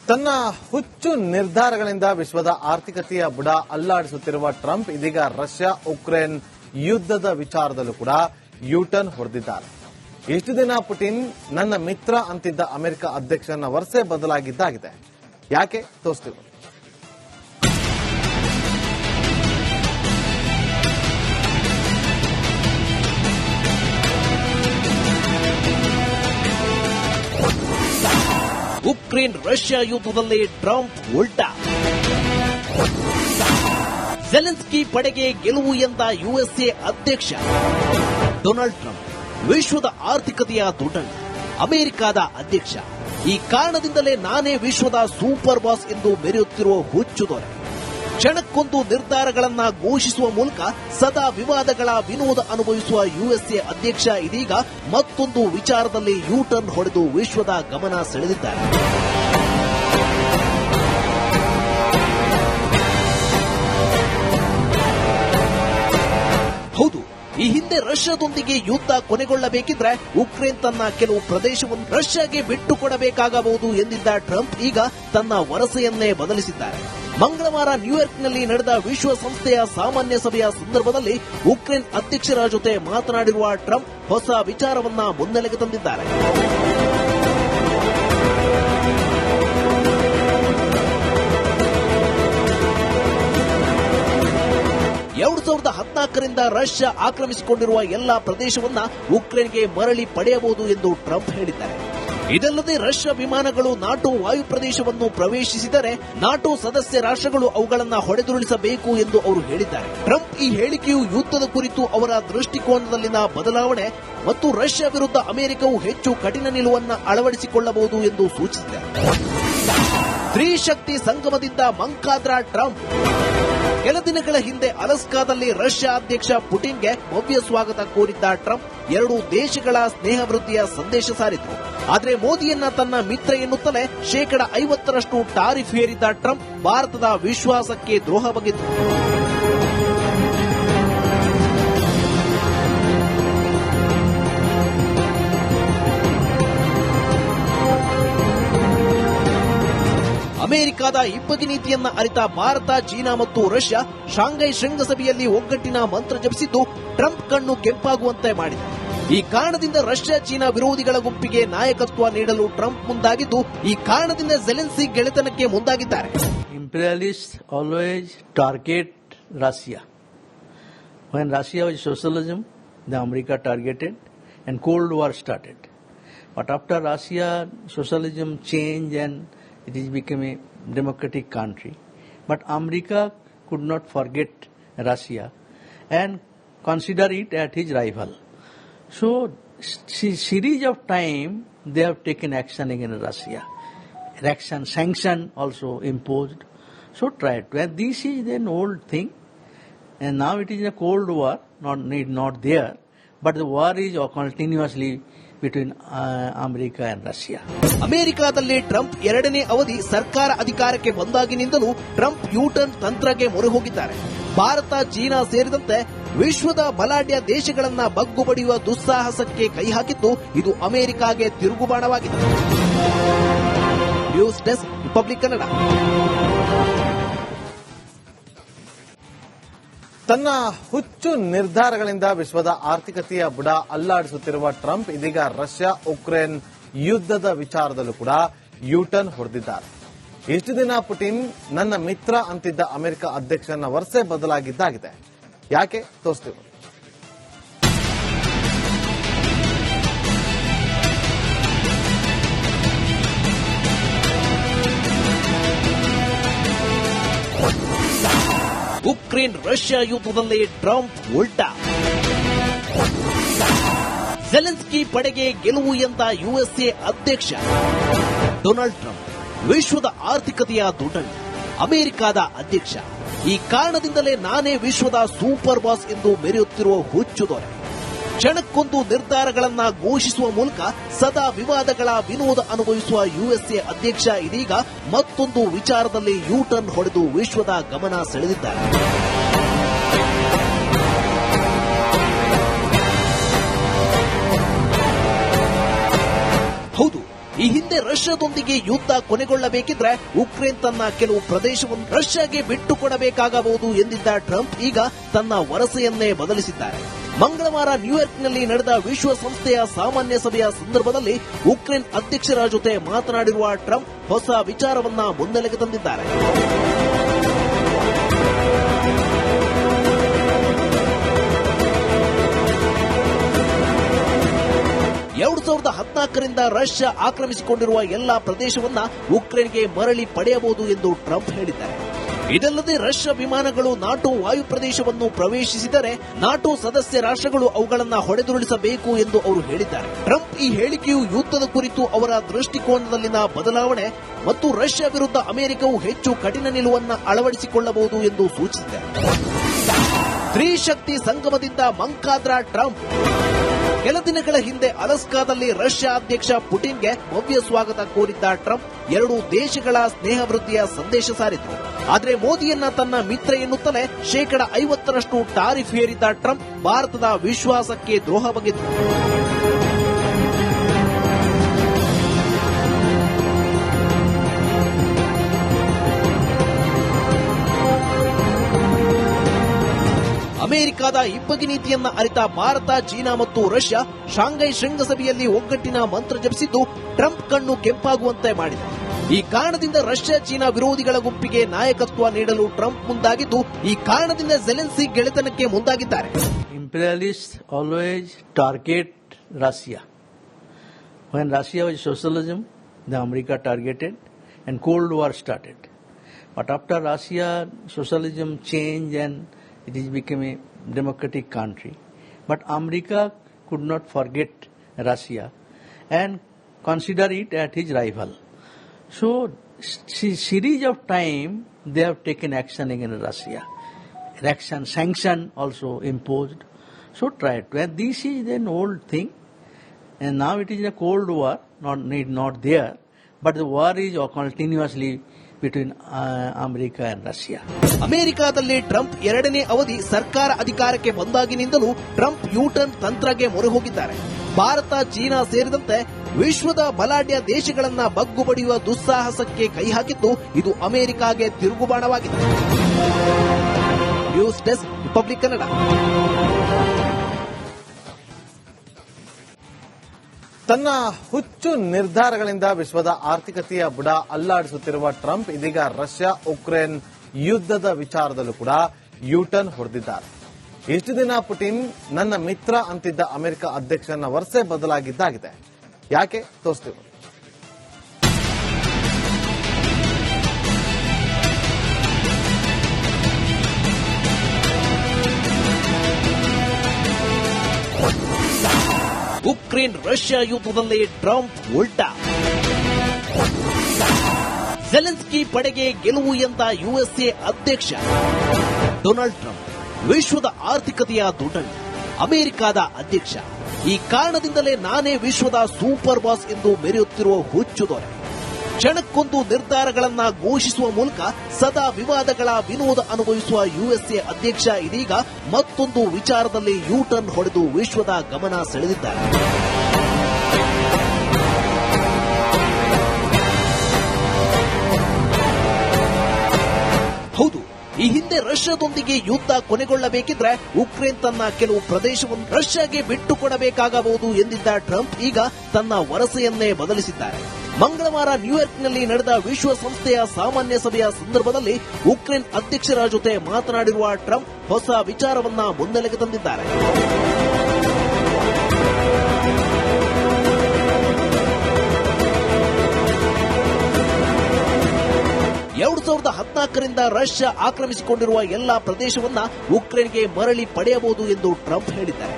ತನ್ನ ಹುಚ್ಚು ನಿರ್ಧಾರಗಳಿಂದ ವಿಶ್ವದ ಆರ್ಥಿಕತೆಯ ಬುಡ ಅಲ್ಲಾಡಿಸುತ್ತಿರುವ ಟ್ರಂಪ್ ಇದೀಗ ರಷ್ಯಾ ಉಕ್ರೇನ್ ಯುದ್ಧದ ವಿಚಾರದಲ್ಲೂ ಕೂಡ ಯೂಟರ್ನ್ ಹೊಡೆದಿದ್ದಾರೆ. ಇಷ್ಟು ದಿನ ಪುಟಿನ್ ನನ್ನ ಮಿತ್ರ ಅಂತಿದ್ದ ಅಮೆರಿಕ ಅಧ್ಯಕ್ಷನ ವರಸೆ ಬದಲಾಗಿದ್ದಾಗಿದೆ. ಯಾಕೆ ತೋರಿಸ್ತೀವಿ. ಉಕ್ರೇನ್ ರಷ್ಯಾ ಯುದ್ಧದಲ್ಲಿ ಟ್ರಂಪ್ ಉಲ್ಟಾ. ಜೆಲೆನ್ಸ್ಕಿ ಪಡೆಗೆ ಗೆಲುವು ಎಂದ ಯುಎಸ್ಎ ಅಧ್ಯಕ್ಷ ಡೊನಾಲ್ಡ್ ಟ್ರಂಪ್ ವಿಶ್ವದ ಆರ್ಥಿಕತೆಯ ದೊಡ್ಡಣ್ಣ, ಅಮೆರಿಕದ ಅಧ್ಯಕ್ಷ. ಈ ಕಾರಣದಿಂದಲೇ ನಾನೇ ವಿಶ್ವದ ಸೂಪರ್ ಬಾಸ್ ಎಂದು ಮೆರೆಯುತ್ತಿರುವ ಹುಚ್ಚು ದೊರೆ. ಕ್ಷಣಕ್ಕೊಂದು ನಿರ್ಧಾರಗಳನ್ನ ಘೋಷಿಸುವ ಮೂಲಕ ಸದಾ ವಿವಾದಗಳ ವಿನೋದ ಅನುಭವಿಸುವ ಯುಎಸ್ಎ ಅಧ್ಯಕ್ಷ ಇದೀಗ ಮತ್ತೊಂದು ವಿಚಾರದಲ್ಲಿ ಯೂಟರ್ನ್ ಹೊಡೆದು ವಿಶ್ವದ ಗಮನ ಸೆಳೆದಿದ್ದಾರೆ. ಹೌದು, ಈ ಹಿಂದೆ ರಷ್ಯಾದೊಂದಿಗೆ ಯುದ್ಧ ಕೊನೆಗೊಳ್ಳಬೇಕಿದ್ರೆ ಉಕ್ರೇನ್ ತನ್ನ ಕೆಲವು ಪ್ರದೇಶವನ್ನು ರಷ್ಯಾಗೆ ಬಿಟ್ಟುಕೊಡಬೇಕಾಗಬಹುದು ಎಂದಿದ್ದ ಟ್ರಂಪ್ ಈಗ ತನ್ನ ವರಸೆಯನ್ನೇ ಬದಲಿಸಿದ್ದಾರೆ. ಮಂಗಳವಾರ ನ್ಯೂಯಾರ್ಕ್ನಲ್ಲಿ ನಡೆದ ವಿಶ್ವಸಂಸ್ಥೆಯ ಸಾಮಾನ್ಯ ಸಭೆಯ ಸಂದರ್ಭದಲ್ಲಿ ಉಕ್ರೇನ್ ಅಧ್ಯಕ್ಷರ ಜೊತೆ ಮಾತನಾಡಿರುವ ಟ್ರಂಪ್ ಹೊಸ ವಿಚಾರವನ್ನ ಮುನ್ನೆಲೆಗೆ ತಂದಿದ್ದಾರೆ. ರಿಂದ ರಷ್ಯಾ ಆಕ್ರಮಿಸಿಕೊಂಡಿರುವ ಎಲ್ಲಾ ಪ್ರದೇಶವನ್ನ ಉಕ್ರೇನ್ಗೆ ಮರಳಿ ಪಡೆಯಬಹುದು ಎಂದು ಟ್ರಂಪ್ ಹೇಳಿದ್ದಾರೆ. ಇದಲ್ಲದೆ ರಷ್ಯಾ ವಿಮಾನಗಳು ನಾಟೋ ವಾಯು ಪ್ರದೇಶವನ್ನು ಪ್ರವೇಶಿಸಿದರೆ ನಾಟೋ ಸದಸ್ಯ ರಾಷ್ಟ್ರಗಳು ಅವುಗಳನ್ನು ಹೊಡೆದುರುಳಿಸಬೇಕು ಎಂದು ಅವರು ಹೇಳಿದ್ದಾರೆ. ಟ್ರಂಪ್ ಈ ಹೇಳಿಕೆಯು ಯುದ್ಧದ ಕುರಿತು ಅವರ ದೃಷ್ಟಿಕೋನದಲ್ಲಿನ ಬದಲಾವಣೆ ಮತ್ತು ರಷ್ಯಾ ವಿರುದ್ಧ ಅಮೆರಿಕವು ಹೆಚ್ಚು ಕಠಿಣ ನಿಲುವನ್ನು ಅಳವಡಿಸಿಕೊಳ್ಳಬಹುದು ಎಂದು ಸೂಚಿಸಿದೆ. ತ್ರಿಶಕ್ತಿ ಸಂಗಮದಿಂದ ಮಂಕಾದ್ರ ಟ್ರಂಪ್. ಕೆಲ ದಿನಗಳ ಹಿಂದೆ ಅಲಸ್ಕಾದಲ್ಲಿ ರಷ್ಯಾ ಅಧ್ಯಕ್ಷ ಪುಟಿನ್ಗೆ ಭವ್ಯ ಸ್ವಾಗತ ಕೋರಿದ್ದ ಟ್ರಂಪ್ ಎರಡೂ ದೇಶಗಳ ಸ್ನೇಹ ವೃದ್ಧಿಯ ಸಂದೇಶ ಸಾರಿದ್ರು. ಆದರೆ ಮೋದಿಯನ್ನ ತನ್ನ ಮಿತ್ರ ಎನ್ನುತ್ತಲೇ 50% ಟಾರಿಫ್ ಹೇರಿದ್ದ ಟ್ರಂಪ್ ಭಾರತದ ವಿಶ್ವಾಸಕ್ಕೆ ದ್ರೋಹ ಬಗೆದ್ರು. ಅಮೆರಿಕದ ಇಬ್ಬಗೆ ನೀತಿಯನ್ನ ಅರಿತ ಭಾರತ, ಚೀನಾ ಮತ್ತು ರಷ್ಯಾ ಶಾಂಘೈ ಶೃಂಗಸಭೆಯಲ್ಲಿ ಒಗ್ಗಟ್ಟಿನ ಮಂತ್ರ ಜಪಿಸಿದ್ದು ಟ್ರಂಪ್ ಕಣ್ಣು ಕೆಂಪಾಗುವಂತೆ ಮಾಡಿದೆ. ಈ ಕಾರಣದಿಂದ ರಷ್ಯಾ ಚೀನಾ ವಿರೋಧಿಗಳ ಗುಂಪಿಗೆ ನಾಯಕತ್ವ ನೀಡಲು ಟ್ರಂಪ್ ಮುಂದಾಗಿದ್ದು, ಈ ಕಾರಣದಿಂದ ಜೆಲೆನ್ಸ್ಕಿ ಗೆಳೆತನಕ್ಕೆ ಮುಂದಾಗಿದ್ದಾರೆ. Imperialists always target Russia. When Russia was socialism, the America targeted and Cold War started. But after Russia, socialism changed and it is become a democratic country. But America could not forget Russia and consider it as his rival. So, series of time they have taken action against Russia. Action, sanction also imposed. So, tried to. And this is an old thing. And now it is a Cold War, not there. But the war is continuously between America and Russia. ಅಮೆರಿಕದಲ್ಲಿ Trump ಎರಡನೇ ಅವಧಿ ಸರ್ಕಾರ ಅಧಿಕಾರಕ್ಕೆ ಬಂದಾಗಿನಿಂದಲೂ Trump U-turn ತಂತ್ರಕ್ಕೆ ಮೊರೆ ಹೋಗಿದ್ದಾರೆ. Bharat, China ಸೇರಿದಂತೆ ವಿಶ್ವದ ಬಲಾಢ್ಯ ದೇಶಗಳನ್ನ ಬಗ್ಗು ಬಡಿಯುವ ದುಸ್ಸಾಹಸಕ್ಕೆ ಕೈ ಹಾಕಿದ್ದು ಇದು ಅಮೆರಿಕಾಗೆ ತಿರುಗುಬಾಣವಾಗಿದೆ. News desk, Republic Kannada. ತನ್ನ ಹುಚ್ಚು ನಿರ್ಧಾರಗಳಿಂದ ವಿಶ್ವದ ಆರ್ಥಿಕತೆಯ ಬುಡ ಅಲ್ಲಾಡಿಸುತ್ತಿರುವ ಟ್ರಂಪ್ ಇದೀಗ ರಷ್ಯಾ ಉಕ್ರೇನ್ ಯುದ್ಧದ ವಿಚಾರದಲ್ಲೂ ಕೂಡ ಯೂಟರ್ನ್ ಹೊಡೆದಿದ್ದಾರೆ. ಇಷ್ಟು ದಿನ ಪುಟಿನ್ ನನ್ನ ಮಿತ್ರ ಅಂತಿದ್ದ ಅಮೆರಿಕ ಅಧ್ಯಕ್ಷನ ವರಸೆ ಬದಲಾಗಿದ್ದಾಗಿದೆ. ಯಾಕೆ ತೋರಿಸ್ತೀವಿ. ಉಕ್ರೇನ್ ರಷ್ಯಾ ಯುದ್ಧದಲ್ಲಿ ಟ್ರಂಪ್ ಉಲ್ಟಾ. ಜೆಲೆನ್ಸ್ಕಿ ಪಡೆಗೆ ಗೆಲುವು ಎಂದ ಯುಎಸ್ಎ ಅಧ್ಯಕ್ಷ ಡೊನಾಲ್ಡ್ ಟ್ರಂಪ್ ವಿಶ್ವದ ಆರ್ಥಿಕತೆಯ ದೊಡ್ಡಣ್ಣ, ಅಮೆರಿಕದ ಅಧ್ಯಕ್ಷ. ಈ ಕಾರಣದಿಂದಲೇ ನಾನೇ ವಿಶ್ವದ ಸೂಪರ್ ಬಾಸ್ ಎಂದು ಮೆರೆಯುತ್ತಿರುವ ಹುಚ್ಚು ದೊರೆ. ಕ್ಷಣಕ್ಕೊಂದು ನಿರ್ಧಾರಗಳನ್ನ ಘೋಷಿಸುವ ಮೂಲಕ ಸದಾ ವಿವಾದಗಳ ವಿನೋದ ಅನುಭವಿಸುವ ಯುಎಸ್ಎ ಅಧ್ಯಕ್ಷ ಇದೀಗ ಮತ್ತೊಂದು ವಿಚಾರದಲ್ಲಿ ಯೂಟರ್ನ್ ಹೊಡೆದು ವಿಶ್ವದ ಗಮನ ಸೆಳೆದಿದ್ದಾರೆ. ಹೌದು, ಈ ಹಿಂದೆ ರಷ್ಯಾದೊಂದಿಗೆ ಯುದ್ಧ ಕೊನೆಗೊಳ್ಳಬೇಕಿದ್ರೆ ಉಕ್ರೇನ್ ತನ್ನ ಕೆಲವು ಪ್ರದೇಶವನ್ನು ರಷ್ಯಾಗೆ ಬಿಟ್ಟು ಕೊಡಬೇಕಾಗಬಹುದು ಎಂದಿದ್ದ ಟ್ರಂಪ್ ಈಗ ತನ್ನ ವರಸೆಯನ್ನೇ ಬದಲಿಸಿದ್ದಾರೆ. ಮಂಗಳವಾರ ನ್ಯೂಯಾರ್ಕ್ನಲ್ಲಿ ನಡೆದ ವಿಶ್ವಸಂಸ್ಥೆಯ ಸಾಮಾನ್ಯ ಸಭೆಯ ಸಂದರ್ಭದಲ್ಲಿ ಉಕ್ರೇನ್ ಅಧ್ಯಕ್ಷರ ಜೊತೆ ಮಾತನಾಡಿರುವ ಟ್ರಂಪ್ ಹೊಸ ವಿಚಾರವನ್ನ ಮುನ್ನೆಲೆಗೆ ತಂದಿದ್ದಾರೆ. 2014ರಿಂದ ರಷ್ಯಾ ಆಕ್ರಮಿಸಿಕೊಂಡಿರುವ ಎಲ್ಲಾ ಪ್ರದೇಶವನ್ನ ಉಕ್ರೇನ್ಗೆ ಮರಳಿ ಪಡೆಯಬಹುದು ಎಂದು ಟ್ರಂಪ್ ಹೇಳಿದ್ದಾರೆ. ಇದಲ್ಲದೆ ರಷ್ಯಾ ವಿಮಾನಗಳು ನಾಟೋ ವಾಯು ಪ್ರದೇಶವನ್ನು ಪ್ರವೇಶಿಸಿದರೆ ನಾಟೋ ಸದಸ್ಯ ರಾಷ್ಟ್ರಗಳು ಅವುಗಳನ್ನು ಹೊಡೆದುರುಳಿಸಬೇಕು ಎಂದು ಅವರು ಹೇಳಿದ್ದಾರೆ. ಟ್ರಂಪ್ ಈ ಹೇಳಿಕೆಯು ಯುದ್ಧದ ಕುರಿತು ಅವರ ದೃಷ್ಟಿಕೋನದಲ್ಲಿನ ಬದಲಾವಣೆ ಮತ್ತು ರಷ್ಯಾ ವಿರುದ್ಧ ಅಮೆರಿಕವು ಹೆಚ್ಚು ಕಠಿಣ ನಿಲುವನ್ನು ಅಳವಡಿಸಿಕೊಳ್ಳಬಹುದು ಎಂದು ಸೂಚಿಸಿದೆ. ತ್ರಿಶಕ್ತಿ ಸಂಗಮದಿಂದ ಮಂಕಾದ್ರ ಟ್ರಂಪ್. ಕೆಲ ದಿನಗಳ ಹಿಂದೆ ಅಲಸ್ಕಾದಲ್ಲಿ ರಷ್ಯಾ ಅಧ್ಯಕ್ಷ ಪುಟಿನ್ಗೆ ಭವ್ಯ ಸ್ವಾಗತ ಕೋರಿದ್ದ ಟ್ರಂಪ್ ಎರಡೂ ದೇಶಗಳ ಸ್ನೇಹ ವೃದ್ಧಿಯ ಸಂದೇಶ ಸಾರಿದರು. ಆದರೆ ಮೋದಿಯನ್ನ ತನ್ನ ಮಿತ್ರ ಎನ್ನುತ್ತಲೇ 50% ಟಾರಿಫ್ ಹೇರಿದ್ದ ಟ್ರಂಪ್ ಭಾರತದ ವಿಶ್ವಾಸಕ್ಕೆ ದ್ರೋಹ ಬಗೆದರು. ಅಮೆರಿಕದ ಇಬ್ಬಗೆ ನೀತಿಯನ್ನ ಅರಿತ ಭಾರತ, ಚೀನಾ ಮತ್ತು ರಷ್ಯಾ ಶಾಂಘೈ ಶೃಂಗಸಭೆಯಲ್ಲಿ ಒಗ್ಗಟ್ಟಿನ ಮಂತ್ರ ಜಪಿಸಿದ್ದು ಟ್ರಂಪ್ ಕಣ್ಣು ಕೆಂಪಾಗುವಂತೆ ಮಾಡಿದೆ. ಈ ಕಾರಣದಿಂದ ರಷ್ಯಾ ಚೀನಾ ವಿರೋಧಿಗಳ ಗುಂಪಿಗೆ ನಾಯಕತ್ವ ನೀಡಲು ಟ್ರಂಪ್ ಮುಂದಾಗಿದ್ದು, ಈ ಕಾರಣದಿಂದ ಝೆಲೆನ್ಸ್ಕಿ ಗೆಳೆತನಕ್ಕೆ ಮುಂದಾಗಿದ್ದಾರೆ. Imperialists always target Russia. When Russia was socialism, the America targeted and Cold War started. But after Russia, socialism changed and it is become a democratic country. But America could not forget Russia and consider it as his rival. So, series of time they have taken action against Russia. Action, sanction also imposed. So, tried to. And this is an old thing. And now it is a Cold War, not there. But the war is continuously between America and Russia. ಅಮೆರಿಕಾದಲ್ಲಿ Trump ಎರಡನೇ ಅವಧಿ ಸರ್ಕಾರ ಅಧಿಕಾರಕ್ಕೆ ಬಂದಾಗಿನಿಂದಲೂ Trump U-turn ತಂತ್ರಕ್ಕೆ ಮೊರೆ ಹೋಗಿದ್ದಾರೆ. Bharat, China ಸೇರಿದಂತೆ ವಿಶ್ವದ ಬಲಾಢ್ಯ ದೇಶಗಳನ್ನ ಬಗ್ಗು ಬಡಿಯುವ ದುಸ್ಸಾಹಸಕ್ಕೆ ಕೈ ಹಾಕಿದ್ದು ಇದು ಅಮೆರಿಕಾಗೆ ತಿರುಗುಬಾಣವಾಗಿದೆ. News desk, Republic Kannada. ತನ್ನ ಹುಚ್ಚು ನಿರ್ಧಾರಗಳಿಂದ ವಿಶ್ವದ ಆರ್ಥಿಕತೆಯ ಬುಡ ಅಲ್ಲಾಡಿಸುತ್ತಿರುವ ಟ್ರಂಪ್ ಇದೀಗ ರಷ್ಯಾ ಉಕ್ರೇನ್ ಯುದ್ಧದ ವಿಚಾರದಲ್ಲೂ ಕೂಡ ಯೂಟರ್ನ್ ಹೊಡೆದಿದ್ದಾರೆ. ಇಷ್ಟು ದಿನ ಪುಟಿನ್ ನನ್ನ ಮಿತ್ರ ಅಂತಿದ್ದ ಅಮೆರಿಕ ಅಧ್ಯಕ್ಷನ ವರಸೆ ಬದಲಾಗಿದ್ದಾಗಿದೆ. ಯಾಕೆ ತೋರಿಸ್ತೀವಿ. ಉಕ್ರೇನ್ ರಷ್ಯಾ ಯುದ್ಧದಲ್ಲಿ ಟ್ರಂಪ್ ಉಲ್ಟಾ. ಝೆಲೆನ್ಸ್ಕಿ ಪಡೆಗೆ ಗೆಲುವು ಎಂದ ಯುಎಸ್ಎ ಅಧ್ಯಕ್ಷ ಡೊನಾಲ್ಡ್ ಟ್ರಂಪ್ ವಿಶ್ವದ ಆರ್ಥಿಕತೆಯ ದೊಡ್ಡಣ್ಣ, ಅಮೆರಿಕದ ಅಧ್ಯಕ್ಷ. ಈ ಕಾರಣದಿಂದಲೇ ನಾನೇ ವಿಶ್ವದ ಸೂಪರ್ ಬಾಸ್ ಎಂದು ಮೆರೆಯುತ್ತಿರುವ ಹುಚ್ಚು ದೊರೆ. ಕ್ಷಣಕ್ಕೊಂದು ನಿರ್ಧಾರಗಳನ್ನ ಘೋಷಿಸುವ ಮೂಲಕ ಸದಾ ವಿವಾದಗಳ ವಿನೋದ ಅನುಭವಿಸುವ ಯುಎಸ್ಎ ಅಧ್ಯಕ್ಷ ಇದೀಗ ಮತ್ತೊಂದು ವಿಚಾರದಲ್ಲಿ ಯೂಟರ್ನ್ ಹೊಡೆದು ವಿಶ್ವದ ಗಮನ ಸೆಳೆದಿದ್ದಾರೆ. ಹೌದು, ಈ ಹಿಂದೆ ರಷ್ಯಾದೊಂದಿಗೆ ಯುದ್ಧ ಕೊನೆಗೊಳ್ಳಬೇಕಿದ್ರೆ ಉಕ್ರೇನ್ ತನ್ನ ಕೆಲವು ಪ್ರದೇಶವನ್ನು ರಷ್ಯಾಗೆ ಬಿಟ್ಟು ಕೊಡಬೇಕಾಗಬಹುದು ಎಂದಿದ್ದ ಟ್ರಂಪ್ ಈಗ ತನ್ನ ವರಸೆಯನ್ನೇ ಬದಲಿಸಿದ್ದಾರೆ. ಮಂಗಳವಾರ ನ್ಯೂಯಾರ್ಕ್ನಲ್ಲಿ ನಡೆದ ವಿಶ್ವಸಂಸ್ಥೆಯ ಸಾಮಾನ್ಯ ಸಭೆಯ ಸಂದರ್ಭದಲ್ಲಿ ಉಕ್ರೇನ್ ಅಧ್ಯಕ್ಷರ ಜೊತೆ ಮಾತನಾಡಿರುವ ಟ್ರಂಪ್ ಹೊಸ ವಿಚಾರವನ್ನ ಮುನ್ನೆಲೆಗೆ ತಂದಿದ್ದಾರೆ. ರಿಂದ ರಷ್ಯಾ ಆಕ್ರಮಿಸಿಕೊಂಡಿರುವ ಎಲ್ಲಾ ಪ್ರದೇಶವನ್ನ ಉಕ್ರೇನ್ಗೆ ಮರಳಿ ಪಡೆಯಬಹುದು ಎಂದು ಟ್ರಂಪ್ ಹೇಳಿದ್ದಾರೆ.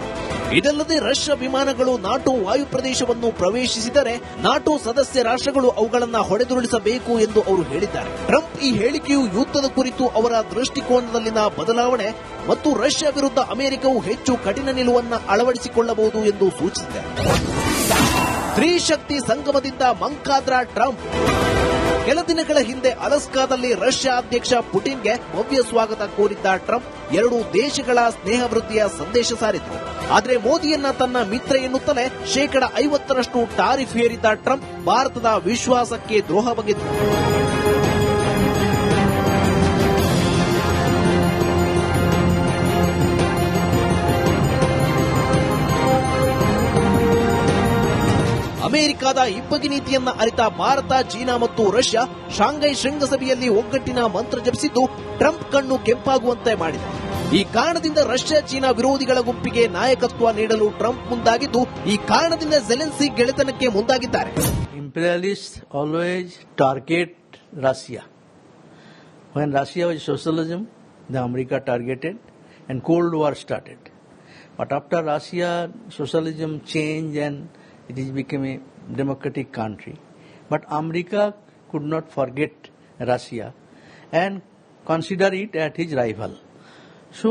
ಇದಲ್ಲದೆ ರಷ್ಯಾ ವಿಮಾನಗಳು ನಾಟೋ ವಾಯು ಪ್ರದೇಶವನ್ನು ಪ್ರವೇಶಿಸಿದರೆ ನಾಟೋ ಸದಸ್ಯ ರಾಷ್ಟ್ರಗಳು ಅವುಗಳನ್ನು ಹೊಡೆದುರುಳಿಸಬೇಕು ಎಂದು ಅವರು ಹೇಳಿದ್ದಾರೆ. ಟ್ರಂಪ್ ಈ ಹೇಳಿಕೆಯು ಯುದ್ಧದ ಕುರಿತು ಅವರ ದೃಷ್ಟಿಕೋನದಲ್ಲಿನ ಬದಲಾವಣೆ ಮತ್ತು ರಷ್ಯಾ ವಿರುದ್ಧ ಅಮೆರಿಕವು ಹೆಚ್ಚು ಕಠಿಣ ನಿಲುವನ್ನು ಅಳವಡಿಸಿಕೊಳ್ಳಬಹುದು ಎಂದು ಸೂಚಿಸಿದೆ. ತ್ರಿಶಕ್ತಿ ಸಂಗಮದಿಂದ ಮಂಕಾದ್ರ ಟ್ರಂಪ್. ಕೆಲ ದಿನಗಳ ಹಿಂದೆ ಅಲಸ್ಕಾದಲ್ಲಿ ರಷ್ಯಾ ಅಧ್ಯಕ್ಷ ಪುಟಿನ್ಗೆ ಭವ್ಯ ಸ್ವಾಗತ ಕೋರಿದ್ದ ಟ್ರಂಪ್ ಎರಡೂ ದೇಶಗಳ ಸ್ನೇಹ ವೃದ್ಧಿಯ ಸಂದೇಶ ಸಾರಿದರು. ಆದರೆ ಮೋದಿಯನ್ನ ತನ್ನ ಮಿತ್ರ ಎನ್ನುತ್ತಲೇ 50% ಟಾರಿಫ್ ಹೇರಿದ್ದ ಟ್ರಂಪ್ ಭಾರತದ ವಿಶ್ವಾಸಕ್ಕೆ ದ್ರೋಹ ಬಗೆದರು. ಅಮೆರಿಕದ ಇಬ್ಬಗೆ ನೀತಿಯನ್ನ ಅರಿತ ಭಾರತ, ಚೀನಾ ಮತ್ತು ರಷ್ಯಾ ಶಾಂಘೈ ಶೃಂಗಸಭೆಯಲ್ಲಿ ಒಗ್ಗಟ್ಟಿನ ಮಂತ್ರ ಜಪಿಸಿದ್ದು ಟ್ರಂಪ್ ಕಣ್ಣು ಕೆಂಪಾಗುವಂತೆ ಮಾಡಿದೆ. ಈ ಕಾರಣದಿಂದ ರಷ್ಯಾ, ಚೀನಾ ವಿರೋಧಿಗಳ ಗುಂಪಿಗೆ ನಾಯಕತ್ವ ನೀಡಲು ಟ್ರಂಪ್ ಮುಂದಾಗಿದ್ದು, ಈ ಕಾರಣದಿಂದ ಝೆಲೆನ್ಸ್ಕಿ ಗೆಳೆತನಕ್ಕೆ ಮುಂದಾಗಿದ್ದಾರೆ. Imperialists always target Russia. When Russia was socialism, the America targeted and Cold War started. But after Russia, socialism changed and it is become a democratic country. But America could not forget Russia and consider it as his rival. So,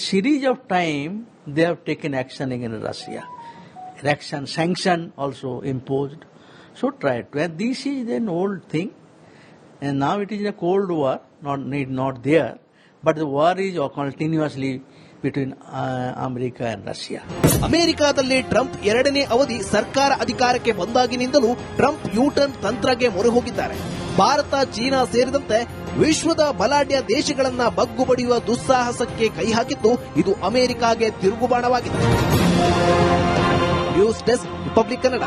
series of time they have taken action against Russia. Action, sanction also imposed. So, tried to. And this is an old thing. And now it is a Cold War, not there. But the war is continuously between America and Russia. ಅಮೆರಿಕಾದಲ್ಲಿ Trump ಎರಡನೇ ಅವಧಿ ಸರ್ಕಾರ ಅಧಿಕಾರಕ್ಕೆ ಬಂದಾಗಿನಿಂದಲೂ Trump U-turn ತಂತ್ರಕ್ಕೆ ಮೊರೆ ಹೋಗಿದ್ದಾರೆ. Bharat, China ಸೇರಿದಂತೆ ವಿಶ್ವದ ಬಲಾಢ್ಯ ದೇಶಗಳನ್ನ ಬಗ್ಗು ಬಡಿಯುವ ದುಸ್ಸಾಹಸಕ್ಕೆ ಕೈ ಹಾಕಿದ್ದು ಇದು ಅಮೆರಿಕಾಗೆ ತಿರುಗುಬಾಣವಾಗಿದೆ. News desk, Republic Kannada.